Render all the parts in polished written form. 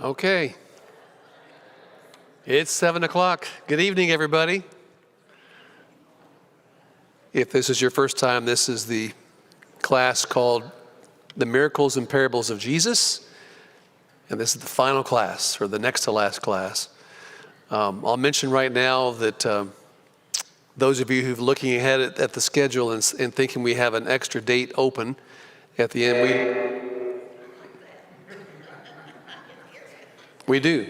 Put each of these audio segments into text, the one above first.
Okay. It's 7 o'clock. Good evening, everybody. If this is your first time, this is the class called The Miracles and Parables of Jesus. And this is the final class, or the next to last class. I'll mention right now that those of you who've looking ahead at the schedule and thinking we have an extra date open at the end, we do.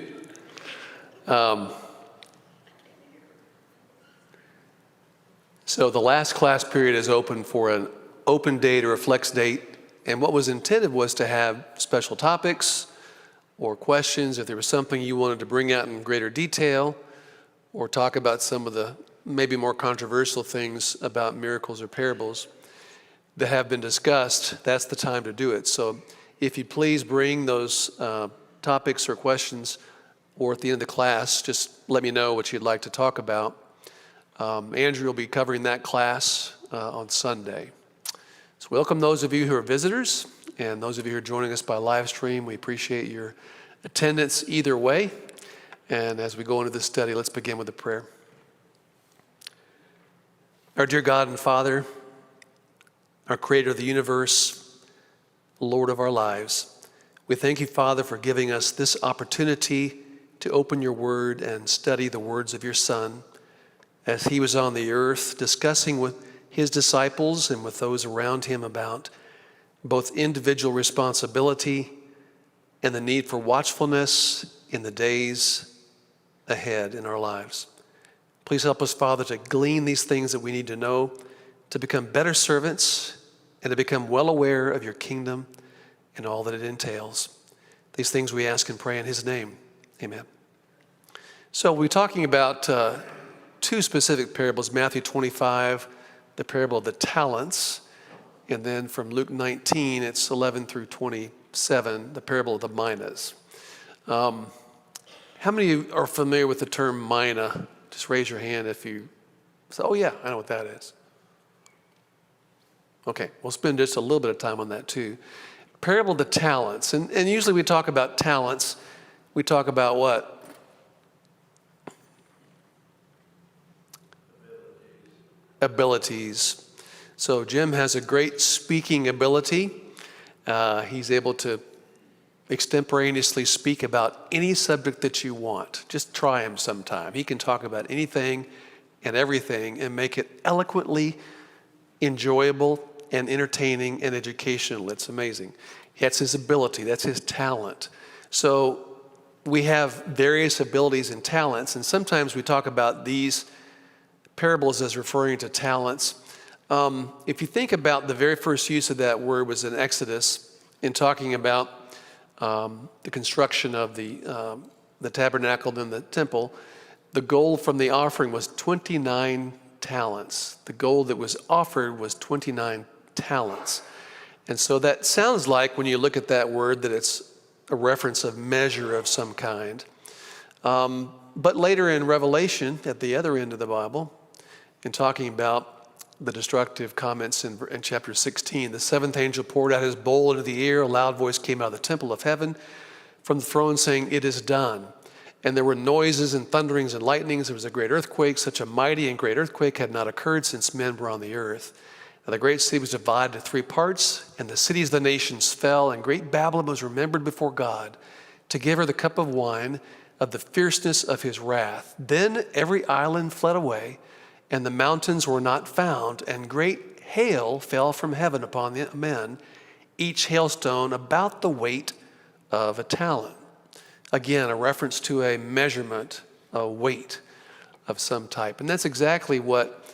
So the last class period is open for an open date or a flex date. And what was intended was to have special topics or questions if there was something you wanted to bring out in greater detail, or talk about some of the maybe more controversial things about miracles or parables that have been discussed. That's the time to do it. So if you please bring those topics or questions, or at the end of the class, just let me know what you'd like to talk about. Andrew will be covering that class on Sunday. So welcome those of you who are visitors, and those of you who are joining us by live stream. We appreciate your attendance either way. And as we go into this study, let's begin with a prayer. Our dear God and Father, our creator of the universe, Lord of our lives, we thank you, Father, for giving us this opportunity to open your word and study the words of your Son as he was on the earth discussing with his disciples and with those around him about both individual responsibility and the need for watchfulness in the days ahead in our lives. Please help us, Father, to glean these things that we need to know, to become better servants, and to become well aware of your kingdom and all that it entails. These things we ask and pray in his name. Amen. So we're talking about two specific parables, Matthew 25, the parable of the talents, and then from Luke 19, it's 11 through 27, the parable of the minas. How many of you are familiar with the term mina? Just raise your hand if you say, oh yeah, I know what that is. Okay, we'll spend just a little bit of time on that too. Parable of the talents, and usually we talk about talents, we talk about what? Abilities. So Jim has a great speaking ability. He's able to extemporaneously speak about any subject that you want. Just try him sometime. He can talk about anything and everything and make it eloquently enjoyable and entertaining and educational. It's amazing. That's his ability. That's his talent. So we have various abilities and talents, and sometimes we talk about these parables as referring to talents. If you think about the very first use of that word was in Exodus, in talking about the construction of the tabernacle and the temple, the gold from the offering was 29 talents. The gold that was offered was 29 talents. And so that sounds like, when you look at that word, that it's a reference of measure of some kind. But later in Revelation, at the other end of the Bible, in talking about the destructive comments in chapter 16, the seventh angel poured out his bowl into the air. A loud voice came out of the temple of heaven from the throne saying, "It is done." And there were noises and thunderings and lightnings. There was a great earthquake. Such a mighty and great earthquake had not occurred since men were on the earth. And the great city was divided into 3 parts, and the cities of the nations fell, and great Babylon was remembered before God to give her the cup of wine of the fierceness of his wrath. Then every island fled away, and the mountains were not found, and great hail fell from heaven upon the men, each hailstone about the weight of a talent. Again, a reference to a measurement, a weight of some type. And that's exactly what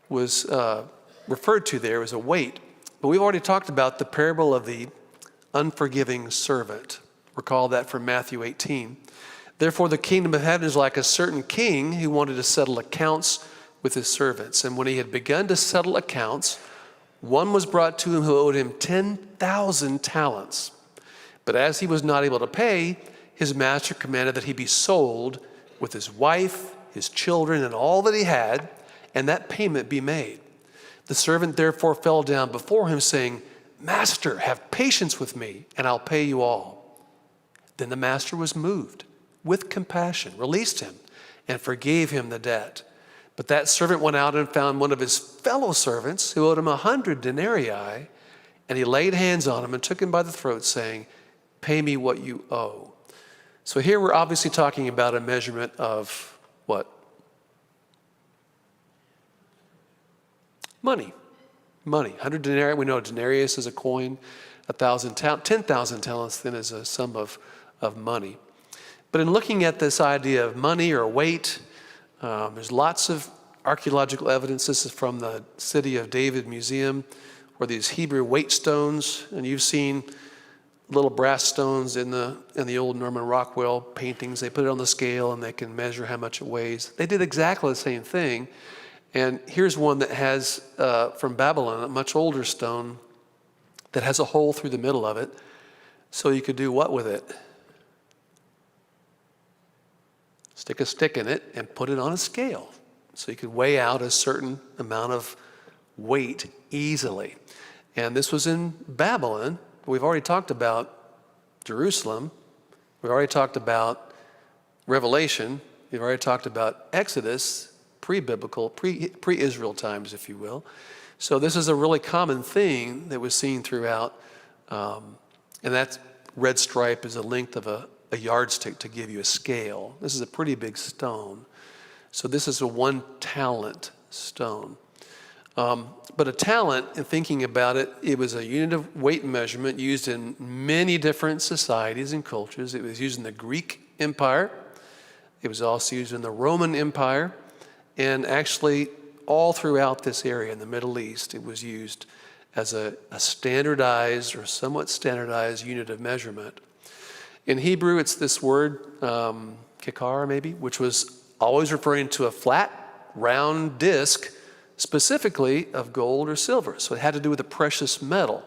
was referred to there as a weight. But we've already talked about the parable of the unforgiving servant. Recall that from Matthew 18. Therefore, the kingdom of heaven is like a certain king who wanted to settle accounts with his servants. And when he had begun to settle accounts, one was brought to him who owed him 10,000 talents. But as he was not able to pay, his master commanded that he be sold with his wife, his children, and all that he had, and that payment be made. The servant therefore fell down before him, saying, "Master, have patience with me, and I'll pay you all." Then the master was moved with compassion, released him, and forgave him the debt. But that servant went out and found one of his fellow servants who owed him 100 denarii, and he laid hands on him and took him by the throat, saying, "Pay me what you owe." So here we're obviously talking about a measurement of what? Money. 100 denarii, we know a denarius is a coin. 10,000 talents then is a sum of money. But in looking at this idea of money or weight, there's lots of archaeological evidence. This is from the City of David Museum, where these Hebrew weight stones, and you've seen little brass stones in the old Norman Rockwell paintings. They put it on the scale and they can measure how much it weighs. They did exactly the same thing. And here's one that has, from Babylon, a much older stone that has a hole through the middle of it. So you could do what with it? Stick a stick in it and put it on a scale. So you could weigh out a certain amount of weight easily. And this was in Babylon. We've already talked about Jerusalem. We've already talked about Revelation. We've already talked about Exodus, pre-biblical, pre-Israel times, if you will. So this is a really common thing that was seen throughout. And that red stripe is the length of a yardstick to give you a scale. This is a pretty big stone. So this is a 1 talent stone. But a talent, in thinking about it, it was a unit of weight measurement used in many different societies and cultures. It was used in the Greek Empire. It was also used in the Roman Empire. And actually, all throughout this area in the Middle East, it was used as a standardized or somewhat standardized unit of measurement. In Hebrew, it's this word, kikar maybe, which was always referring to a flat, round disc, specifically of gold or silver. So it had to do with a precious metal.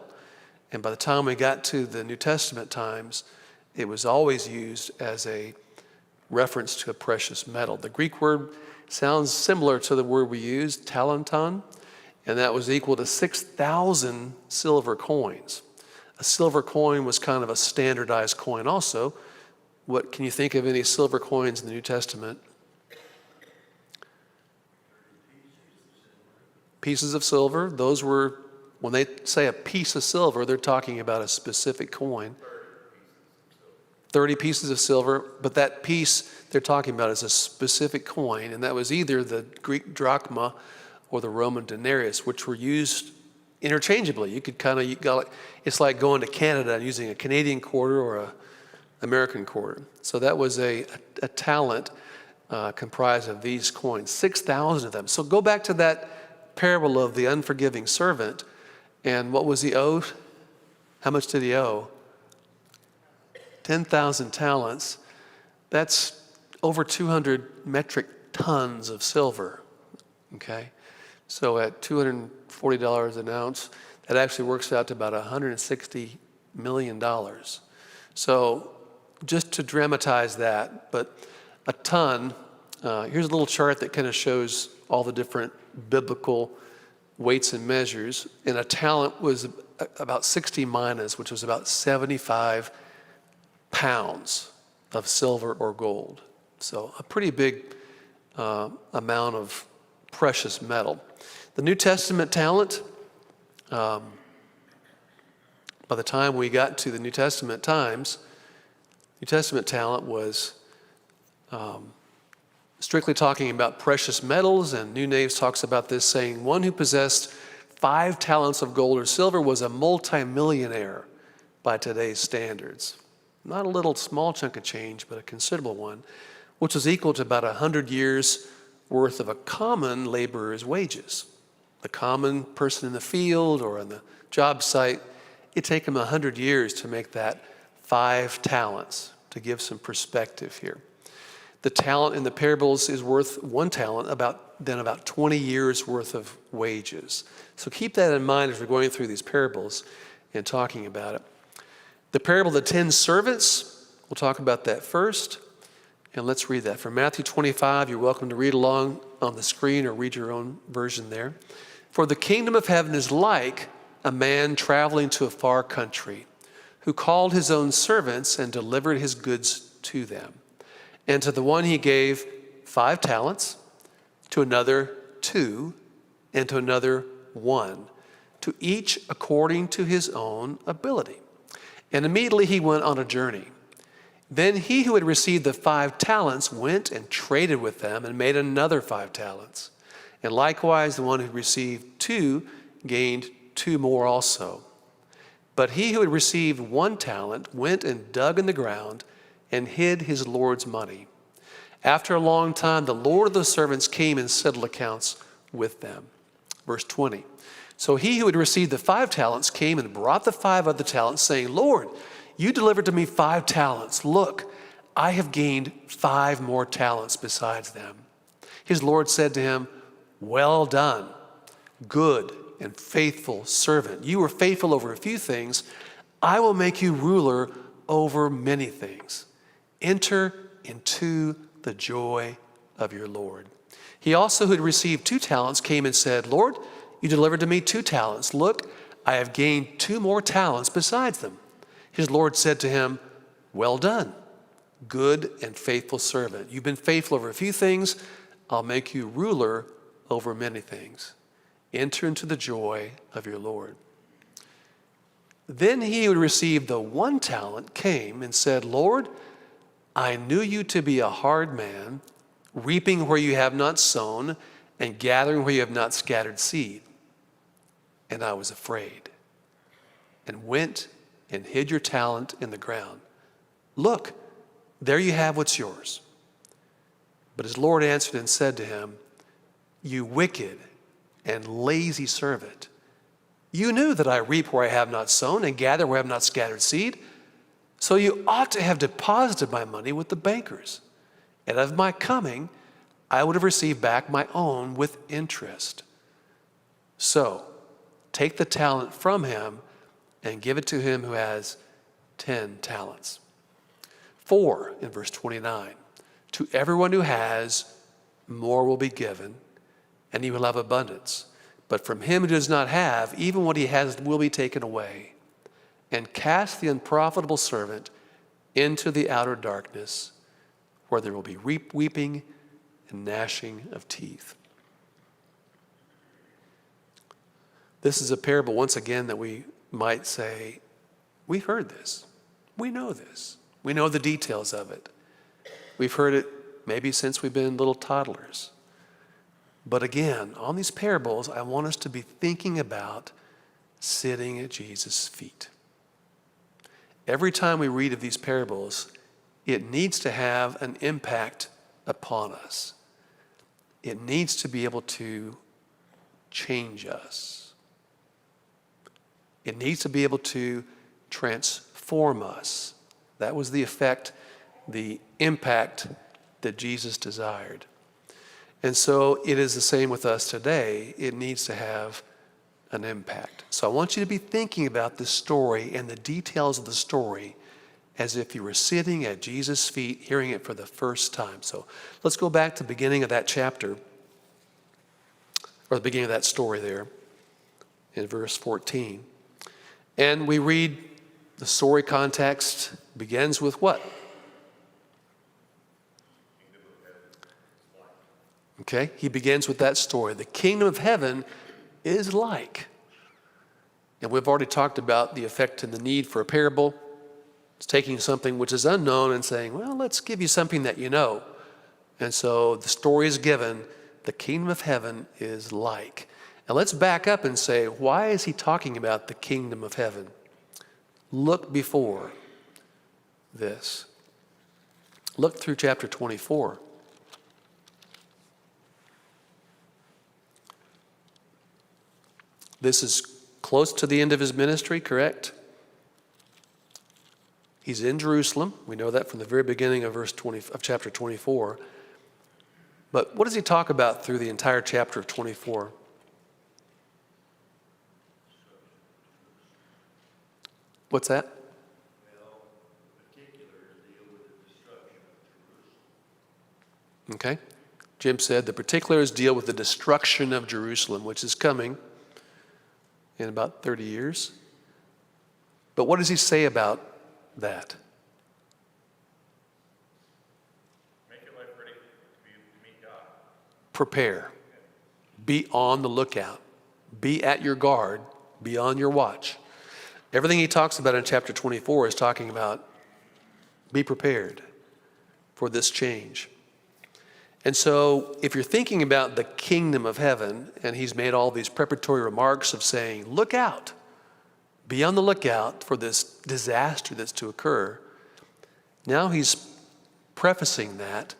And by the time we got to the New Testament times, it was always used as a reference to a precious metal. The Greek word sounds similar to the word we use, talenton, and that was equal to 6,000 silver coins. A silver coin was kind of a standardized coin also. What can you think of any silver coins in the New Testament? Pieces of silver. Those were, when they say a piece of silver, they're talking about a specific coin. 30 pieces of silver, but that piece they're talking about is a specific coin, and that was either the Greek drachma or the Roman denarius, which were used interchangeably. You could it's like going to Canada and using a Canadian quarter or an American quarter. So that was a talent comprised of these coins, 6,000 of them. So go back to that parable of the unforgiving servant, and what was he owed? How much did he owe? 10,000 talents. That's over 200 metric tons of silver, okay? So at $240 an ounce, that actually works out to about $160 million. So just to dramatize that, but a ton, here's a little chart that kind of shows all the different biblical weights and measures. And a talent was about 60 minas, which was about 75 pounds of silver or gold. So a pretty big amount of precious metal. The New Testament talent, by the time we got to the New Testament times, New Testament talent was strictly talking about precious metals, and New Naves talks about this, saying one who possessed 5 talents of gold or silver was a multimillionaire by today's standards. Not a little small chunk of change, but a considerable one, which was equal to about 100 years worth of a common laborer's wages. The common person in the field or on the job site, it'd take him 100 years to make that 5 talents, to give some perspective here. The talent in the parables is worth 1 talent, about 20 years worth of wages. So keep that in mind as we're going through these parables and talking about it. The parable of the 10 servants, we'll talk about that first. And let's read that. From Matthew 25, you're welcome to read along on the screen or read your own version there. For the kingdom of heaven is like a man traveling to a far country, who called his own servants and delivered his goods to them. And to the one he gave 5 talents, to another 2, and to another 1, to each according to his own ability. And immediately he went on a journey. Then he who had received the 5 talents went and traded with them and made another 5 talents. And likewise the one who received 2 gained 2 more also. But he who had received 1 talent went and dug in the ground and hid his Lord's money. After a long time, the Lord of the servants came and settled accounts with them. Verse 20. So he who had received the 5 talents came and brought the 5 other talents, saying, Lord, you delivered to me 5 talents. Look, I have gained 5 more talents besides them. His Lord said to him, well done, good and faithful servant. You were faithful over a few things. I will make you ruler over many things. Enter into the joy of your Lord. He also, who had received 2 talents, came and said, Lord, you delivered to me 2 talents. Look, I have gained 2 more talents besides them. His Lord said to him, well done, good and faithful servant. You've been faithful over a few things. I'll make you ruler over many things. Enter into the joy of your Lord. Then he who had received the 1 talent came and said, Lord, I knew you to be a hard man, reaping where you have not sown and gathering where you have not scattered seed. And I was afraid and went and hid your talent in the ground. Look, there you have what's yours. But his Lord answered and said to him, you wicked and lazy servant. You knew that I reap where I have not sown and gather where I have not scattered seed. So you ought to have deposited my money with the bankers. And of my coming, I would have received back my own with interest. So take the talent from him and give it to him who has 10 talents. For, in verse 29, to everyone who has, more will be given, and he will have abundance. But from him who does not have, even what he has will be taken away. And cast the unprofitable servant into the outer darkness, where there will be weeping and gnashing of teeth. This is a parable, once again, that we might say, we've heard this. We know this. We know the details of it. We've heard it maybe since we've been little toddlers. But again, on these parables, I want us to be thinking about sitting at Jesus' feet. Every time we read of these parables, it needs to have an impact upon us. It needs to be able to change us. It needs to be able to transform us. That was the effect, the impact that Jesus desired. And so it is the same with us today. It needs to have an impact. So I want you to be thinking about this story and the details of the story as if you were sitting at Jesus' feet hearing it for the first time. So let's go back to the beginning of that chapter, or the beginning of that story there in verse 14. And we read the story context begins with what? Okay, he begins with that story. The kingdom of heaven is like. And we've already talked about the effect and the need for a parable. It's taking something which is unknown and saying, well, let's give you something that you know. And so the story is given, the kingdom of heaven is like. Now let's back up and say, why is he talking about the kingdom of heaven? Look before this. Look through chapter 24. This is close to the end of his ministry, correct? He's in Jerusalem. We know that from the very beginning of chapter 24. But what does he talk about through the entire chapter of 24? What's that? Well, the particulars deal with the destruction of Jerusalem. Okay. Jim said the particulars deal with the destruction of Jerusalem, which is coming in about 30 years. But what does he say about that? Make your life ready to meet God. Prepare. Be on the lookout. Be at your guard. Be on your watch. Everything he talks about in chapter 24 is talking about be prepared for this change. And so if you're thinking about the kingdom of heaven, and he's made all these preparatory remarks of saying, look out, be on the lookout for this disaster that's to occur. Now he's prefacing that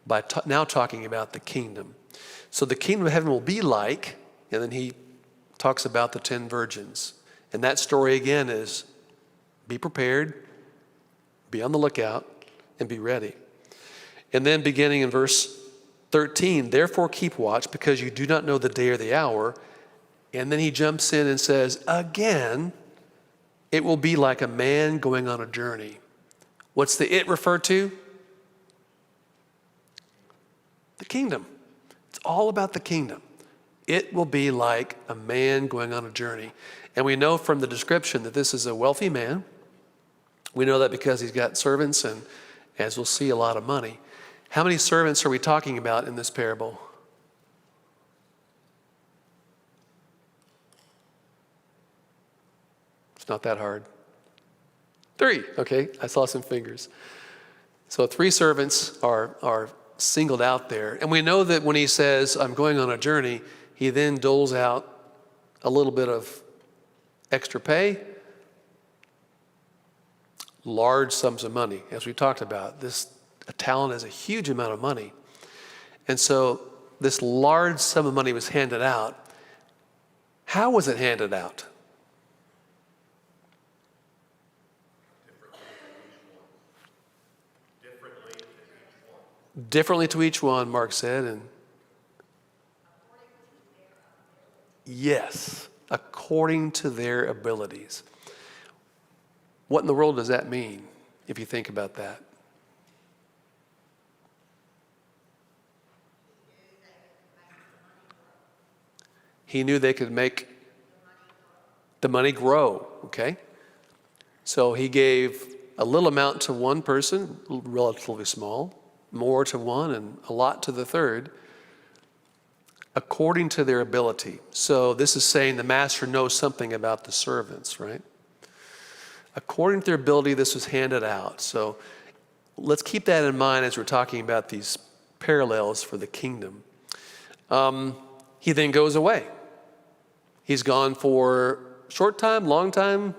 by now talking about the kingdom. So the kingdom of heaven will be like, and then he talks about the 10 virgins. And that story again is be prepared, be on the lookout, and be ready. And then beginning in verse 13, therefore keep watch because you do not know the day or the hour. And then he jumps in and says, again, it will be like a man going on a journey. What's the it refer to? The kingdom. It's all about the kingdom. It will be like a man going on a journey. And we know from the description that this is a wealthy man. We know that because he's got servants and, as we'll see, a lot of money. How many servants are we talking about in this parable? It's not that hard. 3, okay, I saw some fingers. So 3 servants are singled out there. And we know that when he says, I'm going on a journey, he then doles out a little bit of extra pay, large sums of money. As we talked about, a talent is a huge amount of money. And so this large sum of money was handed out. How was it handed out? Differently to each one, Mark said. And yes, according to their abilities. What in the world does that mean, if you think about that? He knew they could make the money grow, okay? So he gave a little amount to one person, relatively small, more to one, and a lot to the third, according to their ability. So this is saying the master knows something about the servants, right? According to their ability, this was handed out. So let's keep that in mind as we're talking about these parallels for the kingdom. He then goes away. He's gone for short time, long time.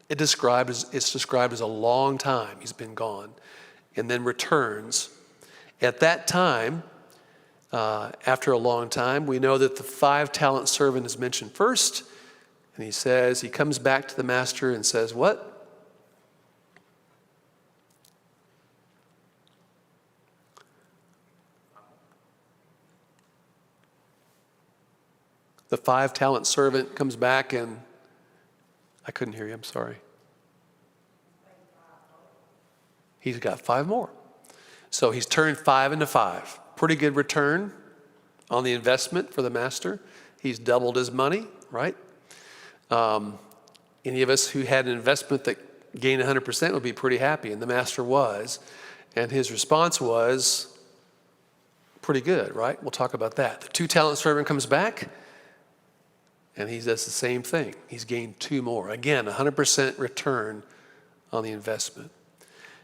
It's described as a long time he's been gone, and then returns. At that time, after a long time, we know that the 5-talent servant is mentioned first, and he comes back to the master and says, what? The 5-talent servant comes back and, I couldn't hear you, I'm sorry. He's got 5 more. So he's turned 5 into 5. Pretty good return on the investment for the master. He's doubled his money, right? Any of us who had an investment that gained 100% would be pretty happy, and the master was. And his response was pretty good, right? We'll talk about that. The 2-talent servant comes back, and he does the same thing. He's gained 2 more. Again, 100% return on the investment.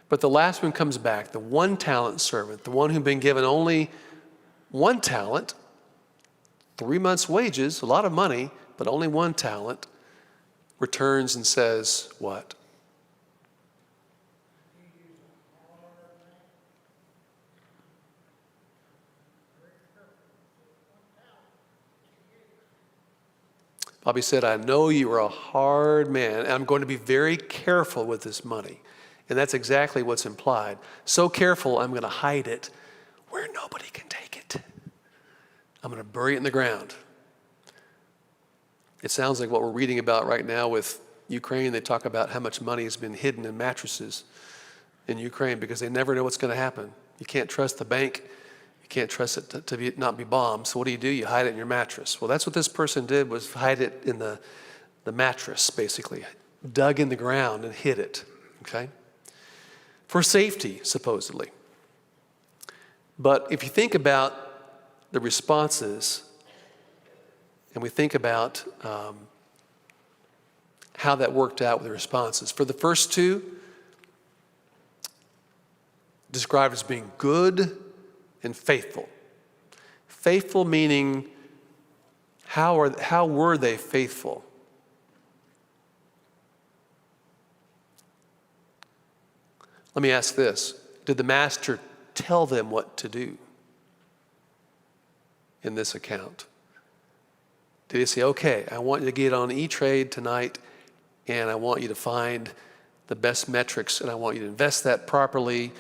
But the last one comes back, the 1-talent servant, the one who'd been given only 1 talent, 3 months' wages, a lot of money, but only 1 talent, returns and says, what? Bobby said, I know you are a hard man, and I'm going to be very careful with this money. And that's exactly what's implied. So careful, I'm going to hide it where nobody can take it. I'm going to bury it in the ground. It sounds like what we're reading about right now with Ukraine. They talk about how much money has been hidden in mattresses in Ukraine because they never know what's going to happen. You can't trust the bank. You can't trust it to not be bombed. So what do? You hide it in your mattress. Well, that's what this person did, was hide it in the the mattress, basically, dug in the ground and hid it, okay? For safety, supposedly. But if you think about the responses, and we think about how that worked out with the responses. For the first two, described as being good and faithful. Faithful meaning, how were they faithful? Let me ask this. Did the master tell them what to do in this account? Did he say, okay, I want you to get on E-Trade tonight, and I want you to find the best metrics, and I want you to invest that properly,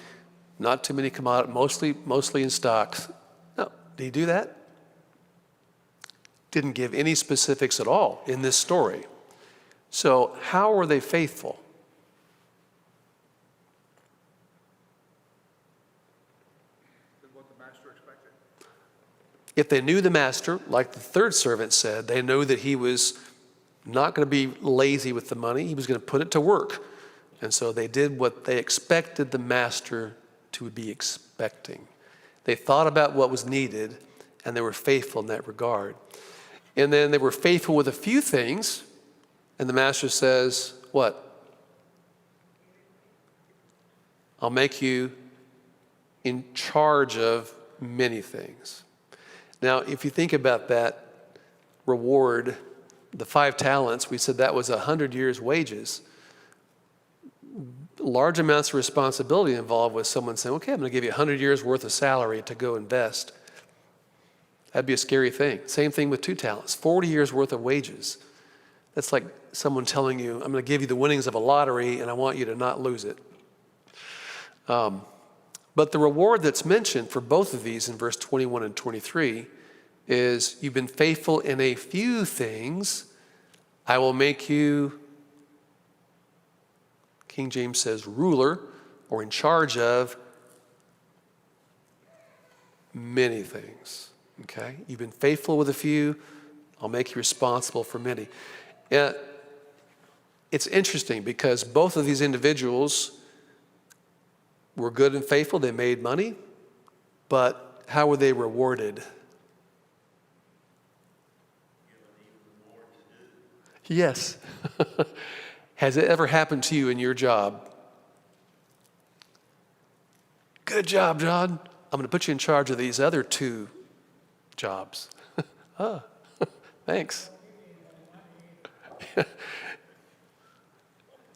not too many commodities, mostly in stocks? No. Did he do that? Didn't give any specifics at all in this story. So how were they faithful? If they knew the master, like the third servant said, they knew that he was not going to be lazy with the money. He was going to put it to work. And so they did what they expected the master to be expecting. They thought about what was needed, and they were faithful in that regard. And then they were faithful with a few things, and the master says, what? I'll make you in charge of many things. Now, if you think about that reward, the 5 talents, we said that was 100 years' wages. Large amounts of responsibility involved with someone saying, okay, I'm going to give you 100 years' worth of salary to go invest. That'd be a scary thing. Same thing with 2 talents, 40 years' worth of wages. That's like someone telling you, I'm going to give you the winnings of a lottery and I want you to not lose it. But the reward that's mentioned for both of these in verse 21 and 23 is, you've been faithful in a few things, I will make you, King James says, ruler or in charge of many things. Okay? You've been faithful with a few, I'll make you responsible for many. It's interesting because both of these individuals were good and faithful. They made money, but how were they rewarded? Yes. Has it ever happened to you in your job? Good job, John. I'm going to put you in charge of these other 2 jobs. Oh, thanks.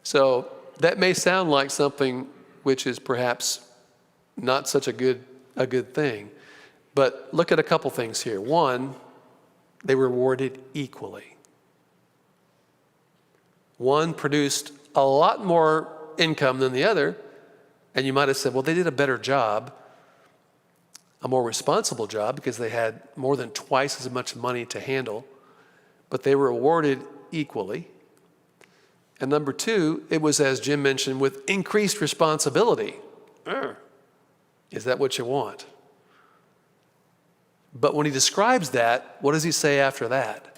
So that may sound like something which is perhaps not such a good thing. But look at a couple things here. One, they were rewarded equally. One produced a lot more income than the other, and you might have said, well, they did a better job, a more responsible job, because they had more than twice as much money to handle, but they were rewarded equally. And number 2, it was, as Jim mentioned, with increased responsibility. Is that what you want? But when he describes that, what does he say after that?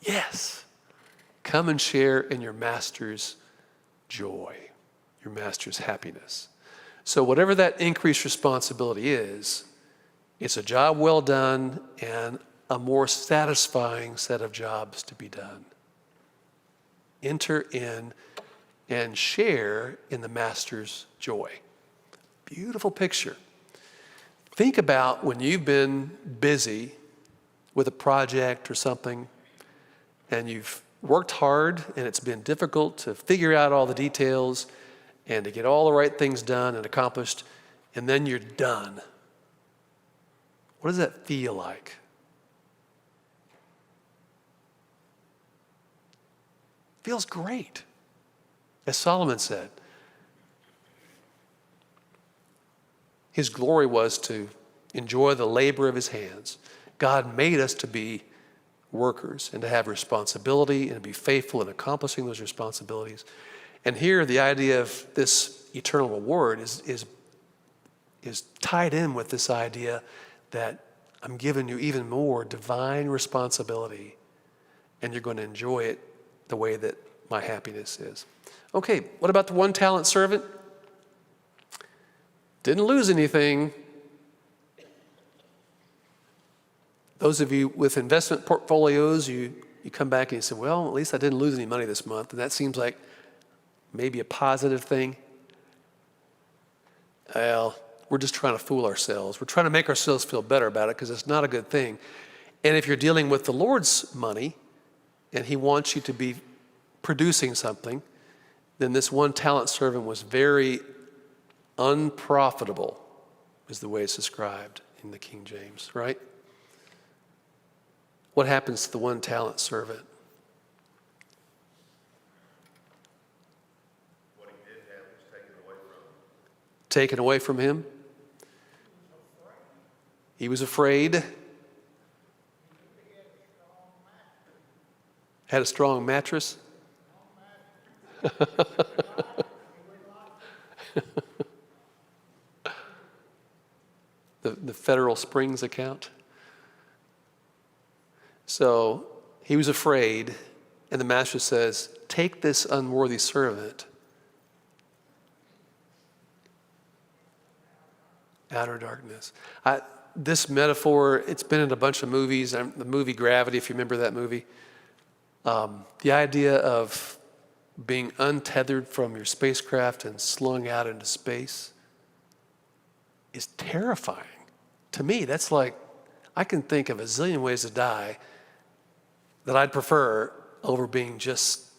Yes. Come and share in your master's joy, your master's happiness. So whatever that increased responsibility is, it's a job well done and a more satisfying set of jobs to be done. Enter in and share in the master's joy. Beautiful picture. Think about when you've been busy with a project or something, and you've worked hard and it's been difficult to figure out all the details and to get all the right things done and accomplished, and then you're done. What does that feel like? Feels great. As Solomon said, his glory was to enjoy the labor of his hands. God made us to be workers and to have responsibility and to be faithful in accomplishing those responsibilities. And here the idea of this eternal reward is tied in with this idea that I'm giving you even more divine responsibility, and you're going to enjoy it the way that my happiness is. Okay, what about the 1 talent servant? Didn't lose anything. Those of you with investment portfolios, you come back and you say, well, at least I didn't lose any money this month. And that seems like maybe a positive thing. Well, we're just trying to fool ourselves. We're trying to make ourselves feel better about it because it's not a good thing. And if you're dealing with the Lord's money and he wants you to be producing something, then this 1 talent servant was very unprofitable, is the way it's described in the King James, right? What happens to the 1 talent servant? What he did have was taken away from him. Taken away from him? He was afraid. Had a strong mattress. The Federal Springs account. So he was afraid, and the master says, take this unworthy servant outer darkness. This metaphor, it's been in a bunch of movies. The movie Gravity, if you remember that movie. The idea of being untethered from your spacecraft and slung out into space is terrifying. To me, that's like, I can think of a zillion ways to die that I'd prefer over being just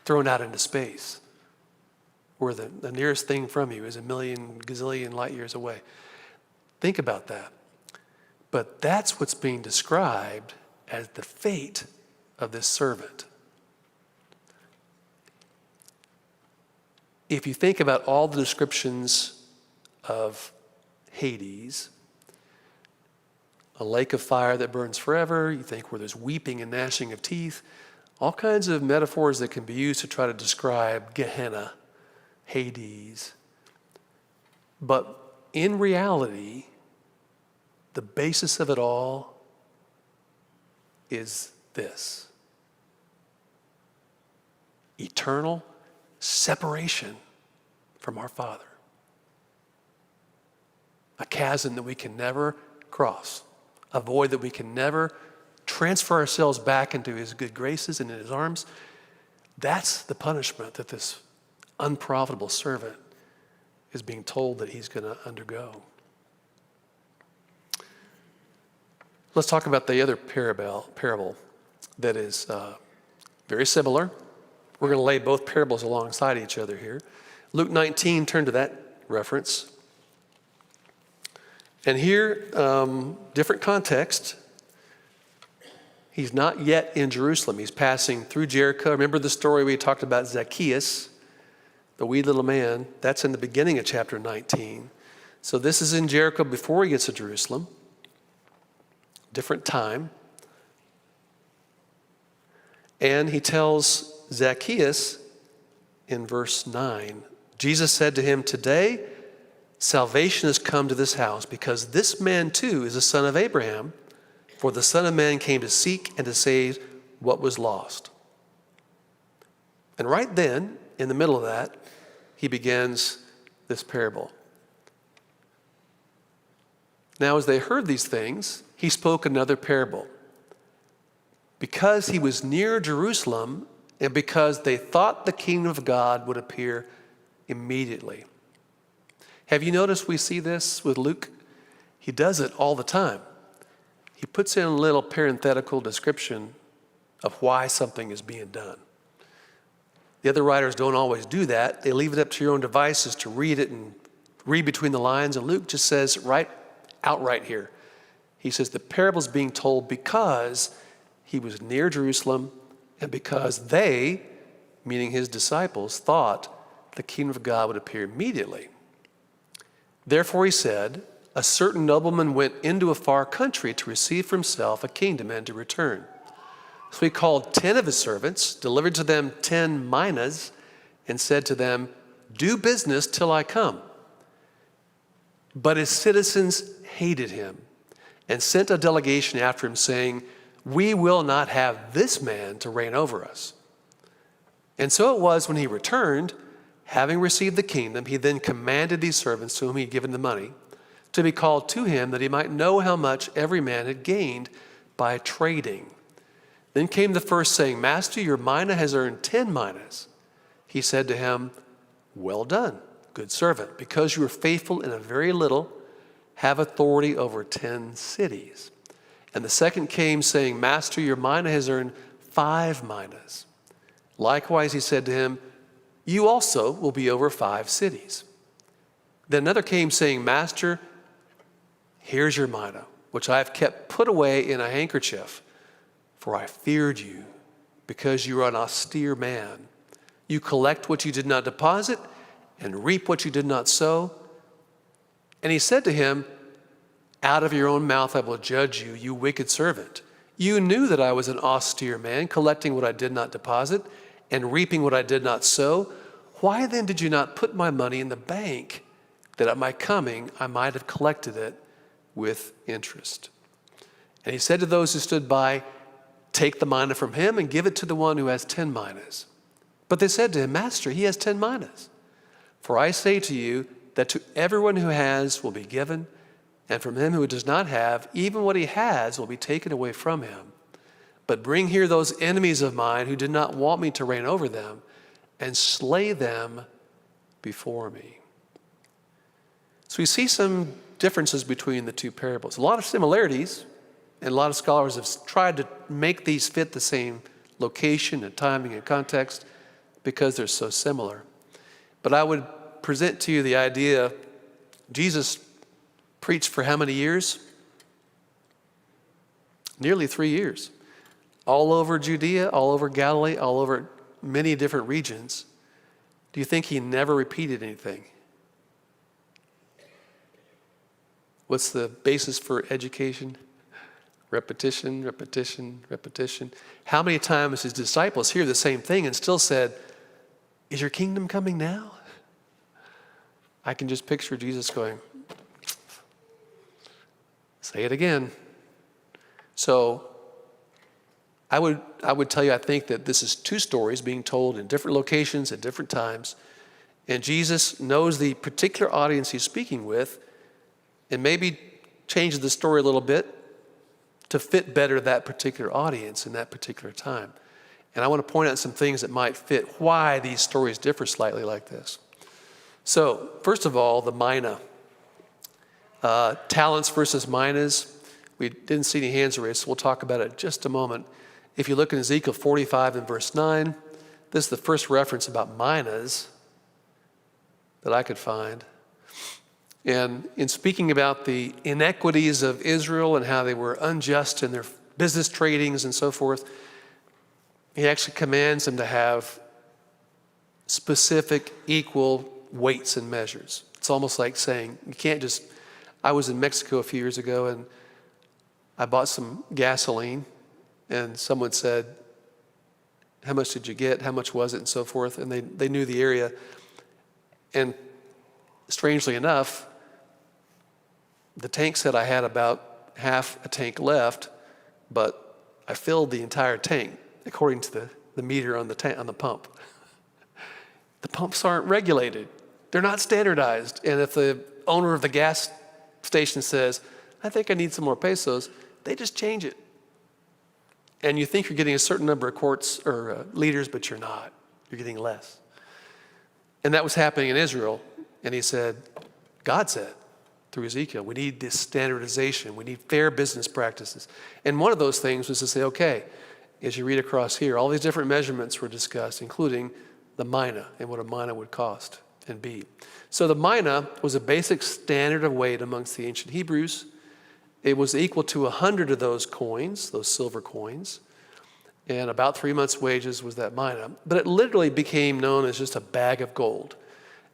thrown out into space, where the nearest thing from you is a million gazillion light years away. Think about that. But that's what's being described as the fate of this servant. If you think about all the descriptions of Hades, a lake of fire that burns forever, you think where there's weeping and gnashing of teeth, all kinds of metaphors that can be used to try to describe Gehenna, Hades. But in reality, the basis of it all is this: eternal separation from our Father. A chasm that we can never cross. A void that we can never transfer ourselves back into his good graces and in his arms. That's the punishment that this unprofitable servant is being told that he's going to undergo. Let's talk about the other parable that is very similar. We're going to lay both parables alongside each other here. Luke 19, turn to that reference. And here, different context. He's not yet in Jerusalem. He's passing through Jericho. Remember the story we talked about Zacchaeus, the wee little man? That's in the beginning of chapter 19. So this is in Jericho before he gets to Jerusalem. Different time. And he tells Zacchaeus in verse 9, Jesus said to him, "Today salvation has come to this house, because this man too is a son of Abraham, for the Son of Man came to seek and to save what was lost." And right then, in the middle of that, he begins this parable. Now, as they heard these things, he spoke another parable. Because he was near Jerusalem, and because they thought the kingdom of God would appear immediately. Have you noticed we see this with Luke? He does it all the time. He puts in a little parenthetical description of why something is being done. The other writers don't always do that. They leave it up to your own devices to read it and read between the lines. And Luke just says outright here. He says the parable is being told because he was near Jerusalem and because they, meaning his disciples, thought the kingdom of God would appear immediately. Therefore he said, a certain nobleman went into a far country to receive for himself a kingdom and to return. So he called 10 of his servants, delivered to them 10 minas, and said to them, "Do business till I come." But his citizens hated him and sent a delegation after him, saying, "We will not have this man to reign over us." And so it was when he returned, having received the kingdom, he then commanded these servants to whom he had given the money to be called to him, that he might know how much every man had gained by trading. Then came the first, saying, "Master, your mina has earned 10 minas." He said to him, "Well done, good servant, because you were faithful in a very little, have authority over 10 cities." And the second came, saying, "Master, your mina has earned 5 minas." Likewise, he said to him, "You also will be over 5 cities." Then another came, saying, "Master, here's your mina, which I have kept put away in a handkerchief, for I feared you, because you are an austere man. You collect what you did not deposit, and reap what you did not sow." And he said to him, "Out of your own mouth I will judge you, you wicked servant. You knew that I was an austere man, collecting what I did not deposit, and reaping what I did not sow. Why then did you not put my money in the bank, that at my coming I might have collected it with interest?" And he said to those who stood by, "Take the mina from him and give it to the one who has 10 minas." But they said to him, "Master, he has 10 minas. For I say to you that to everyone who has will be given, and from him who does not have, even what he has will be taken away from him. But bring here those enemies of mine who did not want me to reign over them, and slay them before me." So we see some differences between the two parables. A lot of similarities, and a lot of scholars have tried to make these fit the same location and timing and context because they're so similar. But I would present to you the idea, Jesus preached for how many years? Nearly 3 years. All over Judea, all over Galilee, all over many different regions. Do you think he never repeated anything? What's the basis for education? Repetition, repetition, repetition. How many times his disciples hear the same thing and still said, "Is your kingdom coming now?" I can just picture Jesus going, "Say it again." So I would tell you, I think that this is 2 stories being told in different locations at different times. And Jesus knows the particular audience he's speaking with and maybe changes the story a little bit to fit better that particular audience in that particular time. And I want to point out some things that might fit why these stories differ slightly like this. So, first of all, the mina. Talents versus minas. We didn't see any hands raised, so we'll talk about it in just a moment. If you look in Ezekiel 45 and verse 9, this is the first reference about minas that I could find. And in speaking about the inequities of Israel and how they were unjust in their business tradings and so forth, he actually commands them to have specific, equal weights and measures. It's almost like saying, you can't just, I was in Mexico a few years ago and I bought some gasoline and someone said, "How much did you get? How much was it?" and so forth. And they knew the area. And strangely enough, the tank said I had about half a tank left, but I filled the entire tank according to the meter on the pump. The pumps aren't regulated. They're not standardized. And if the owner of the gas station says, "I think I need some more pesos," they just change it. And you think you're getting a certain number of quarts or liters, but you're not. You're getting less. And that was happening in Israel. And he said, God said, through Ezekiel, we need this standardization. We need fair business practices. And one of those things was to say, okay, as you read across here, all these different measurements were discussed, including the mina and what a mina would cost and be. So the mina was a basic standard of weight amongst the ancient Hebrews. It was equal to 100 of those coins, those silver coins, and about 3 months' wages was that mina. But it literally became known as just a bag of gold.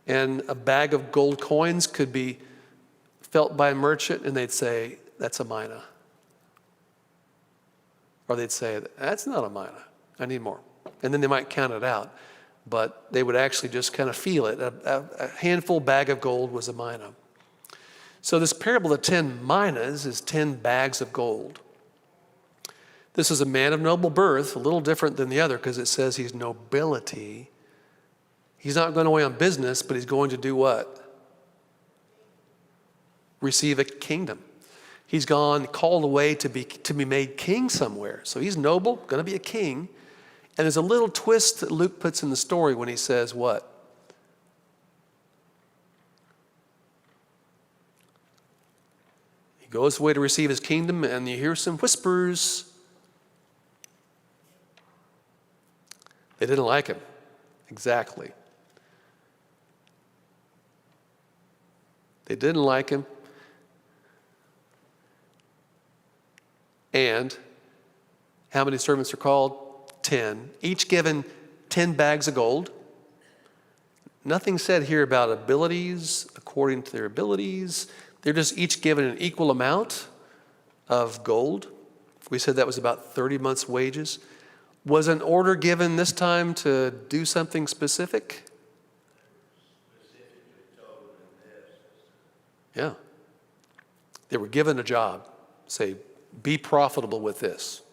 And a bag of gold coins could be felt by a merchant, and they'd say, "That's a mina." Or they'd say, "That's not a mina. I need more." And then they might count it out. But they would actually just kind of feel it. A handful bag of gold was a mina. So this parable of the 10 minas is 10 bags of gold. This is a man of noble birth, a little different than the other because it says he's nobility. He's not going away on business, but he's going to do what? Receive a kingdom. He's gone, called away to be made king somewhere. So he's noble, going to be a king. And there's a little twist that Luke puts in the story when he says what? He goes away to receive his kingdom, and you hear some whispers. They didn't like him. Exactly. They didn't like him. And how many servants are called? 10. Each given 10 bags of gold. Nothing said here about abilities, according to their abilities. They're just each given an equal amount of gold. We said that was about 30 months' wages. Was an order given this time to do something specific? Yeah. They were given a job. Say, be profitable with this.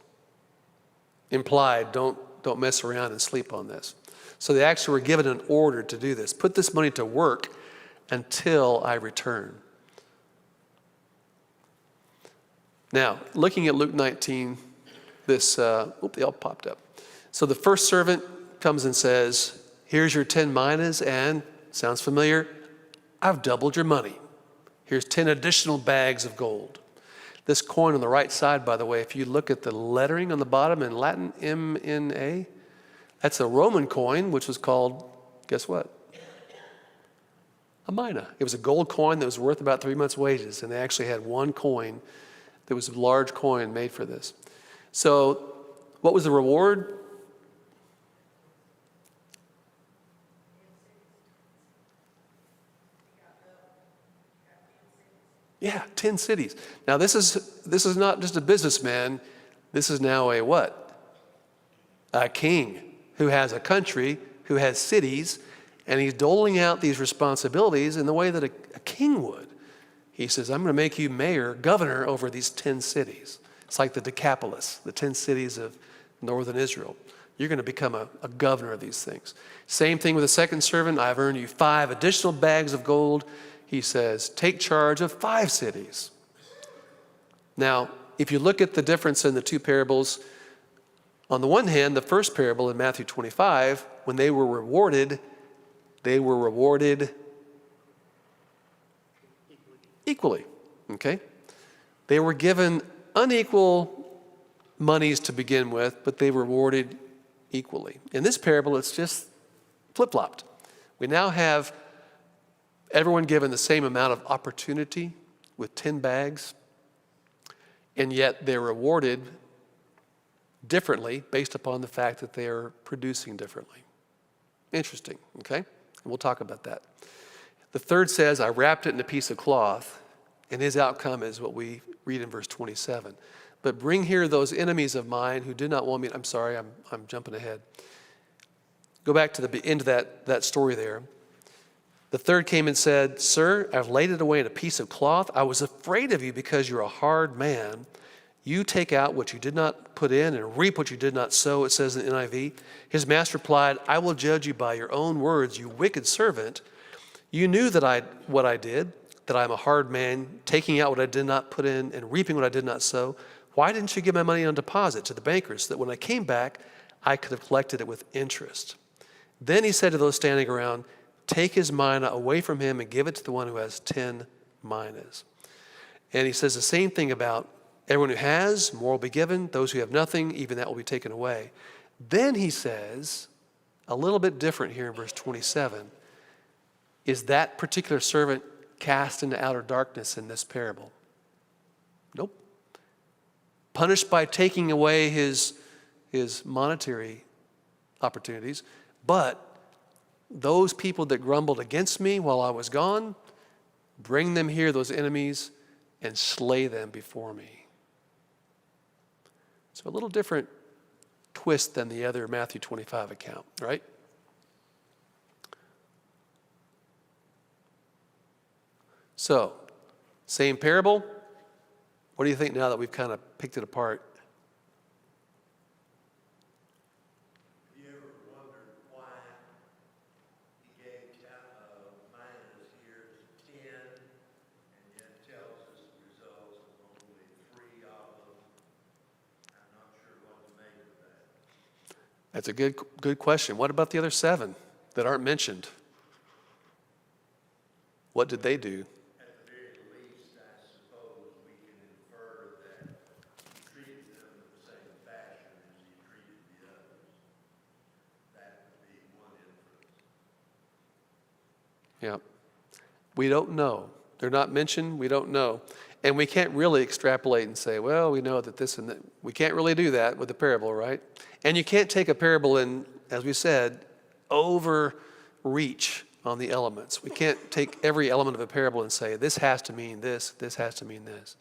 Implied, don't mess around and sleep on this. So they actually were given an order to do this. Put this money to work until I return. Now, looking at Luke 19, they all popped up. So the first servant comes and says, here's your 10 minas, and sounds familiar, I've doubled your money. Here's 10 additional bags of gold. This coin on the right side, by the way, if you look at the lettering on the bottom in Latin, MNA, that's a Roman coin, which was called, guess what? A mina. It was a gold coin that was worth about 3 months' wages, and they actually had one coin that was a large coin made for this. So what was the reward? Yeah, 10 cities. Now this is not just a businessman. This is now a what? A king who has a country, who has cities, and he's doling out these responsibilities in the way that a king would. He says, I'm going to make you mayor, governor over these 10 cities. It's like the Decapolis, the 10 cities of northern Israel. You're going to become a governor of these things. Same thing with the second servant. I've earned you 5 additional bags of gold. He says, take charge of 5 cities. Now, if you look at the difference in the two parables, on the one hand, the first parable in Matthew 25, when they were rewarded equally, okay? They were given unequal monies to begin with, but they were rewarded equally. In this parable, it's just flip-flopped. We now have everyone given the same amount of opportunity with 10 bags, and yet they're rewarded differently based upon the fact that they are producing differently. Interesting, okay? And we'll talk about that. The third says, I wrapped it in a piece of cloth, and his outcome is what we read in verse 27. But bring here those enemies of mine who did not want me. I'm sorry, I'm jumping ahead. Go back to the end of that story there. The third came and said, Sir, I've laid it away in a piece of cloth. I was afraid of you because you're a hard man. You take out what you did not put in and reap what you did not sow, it says in the NIV. His master replied, I will judge you by your own words, you wicked servant. You knew what I did, that I'm a hard man, taking out what I did not put in and reaping what I did not sow. Why didn't you give my money on deposit to the bankers, so that when I came back, I could have collected it with interest? Then he said to those standing around, take his mina away from him and give it to the one who has 10 minas. And he says the same thing about everyone who has, more will be given. Those who have nothing, even that will be taken away. Then he says, a little bit different here in verse 27, is that particular servant cast into outer darkness in this parable? Nope. Punished by taking away his monetary opportunities, but those people that grumbled against me while I was gone, bring them here, those enemies, and slay them before me. So a little different twist than the other Matthew 25 account, right? So, Same parable? What do you think now that we've kind of picked it apart? Have you ever wondered why he gave minus here to 10 and yet tells us the results of only 3 of them? I'm not sure what to make of that. That's a good question. What about the other 7 that aren't mentioned? What did they do? At the very least, I suppose we can infer that he treated them in the same fashion as he treated the others. That would be one inference. Yeah. We don't know. They're not mentioned. We don't know. And we can't really extrapolate and say, well, we know that this and that. We can't really do that with a parable, right? And you can't take a parable and, as we said, overreach on the elements. We can't take every element of a parable and say, this has to mean this, this has to mean this.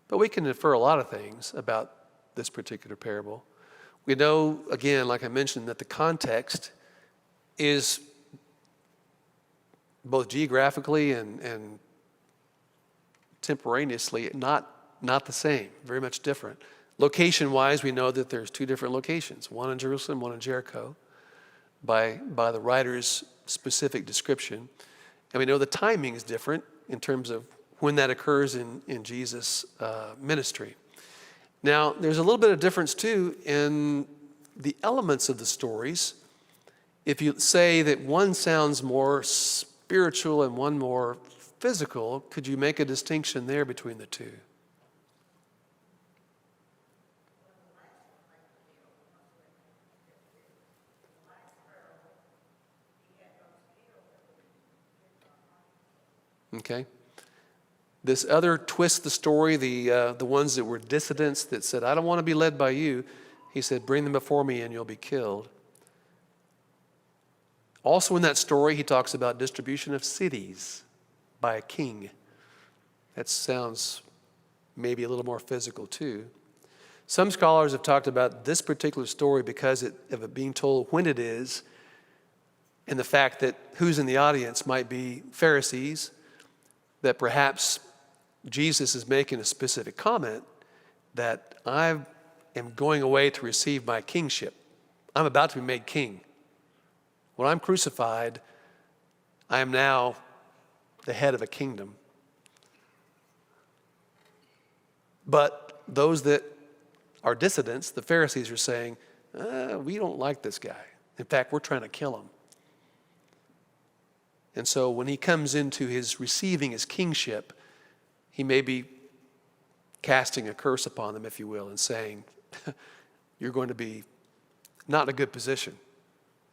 But we can infer a lot of things about this particular parable. We know, again, like I mentioned, that the context is both geographically and temporaneously not the same, very much different. Location-wise, we know that there's 2 different locations, one in Jerusalem, one in Jericho, by the writer's specific description. And we know the timing is different in terms of when that occurs in Jesus' ministry. Now, there's a little bit of difference, too, in the elements of the stories. If you say that one sounds more spiritual and one more physical, could you make a distinction there between the 2? Okay. This other twist the story, the ones that were dissidents that said, I don't want to be led by you. He said, bring them before me and you'll be killed. Also in that story, he talks about distribution of cities by a king. That sounds maybe a little more physical too. Some scholars have talked about this particular story because of it being told when it is, and the fact that who's in the audience might be Pharisees, that perhaps Jesus is making a specific comment that I am going away to receive my kingship. I'm about to be made king. When I'm crucified, I am now the head of a kingdom. But those that are dissidents, the Pharisees, are saying, we don't like this guy. In fact, we're trying to kill him. And so when he comes into his receiving his kingship, he may be casting a curse upon them, if you will, and saying, you're going to be not in a good position,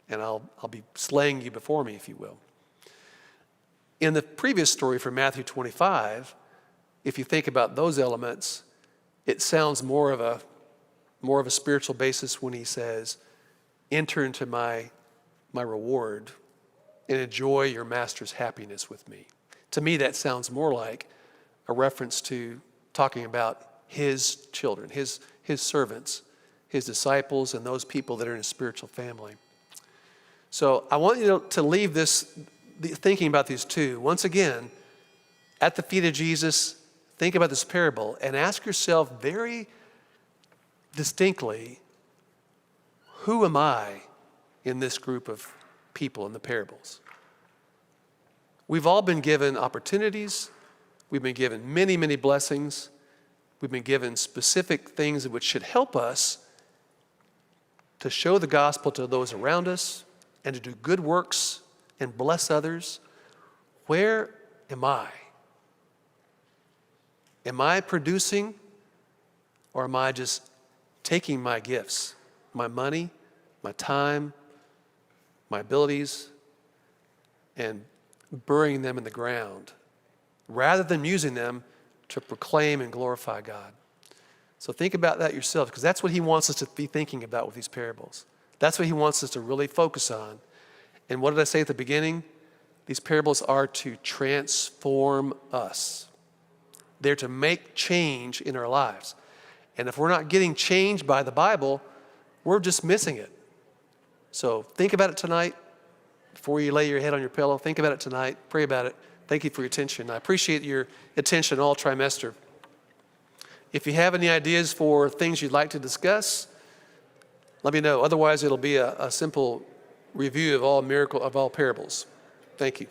and I'll be slaying you before me, if you will. In the previous story from Matthew 25, if you think about those elements, it sounds more of a spiritual basis when he says, enter into my reward and enjoy your master's happiness with me. To me, that sounds more like a reference to talking about his children, his servants, his disciples, and those people that are in his spiritual family. So I want you to leave this thinking about these 2. Once again, at the feet of Jesus, think about this parable and ask yourself very distinctly, who am I in this group of people in the parables? We've all been given opportunities. We've been given many, many blessings. We've been given specific things which should help us to show the gospel to those around us and to do good works and bless others. Where am I? Am I producing, or am I just taking my gifts, my money, my time, my abilities, and burying them in the ground, rather than using them to proclaim and glorify God? So think about that yourself, because that's what he wants us to be thinking about with these parables. That's what he wants us to really focus on. And what did I say at the beginning? These parables are to transform us. They're to make change in our lives. And if we're not getting changed by the Bible, we're just missing it. So think about it tonight. Before you lay your head on your pillow, think about it tonight. Pray about it. Thank you for your attention. I appreciate your attention all trimester. If you have any ideas for things you'd like to discuss, let me know. Otherwise, it'll be a simple review of all parables. Thank you.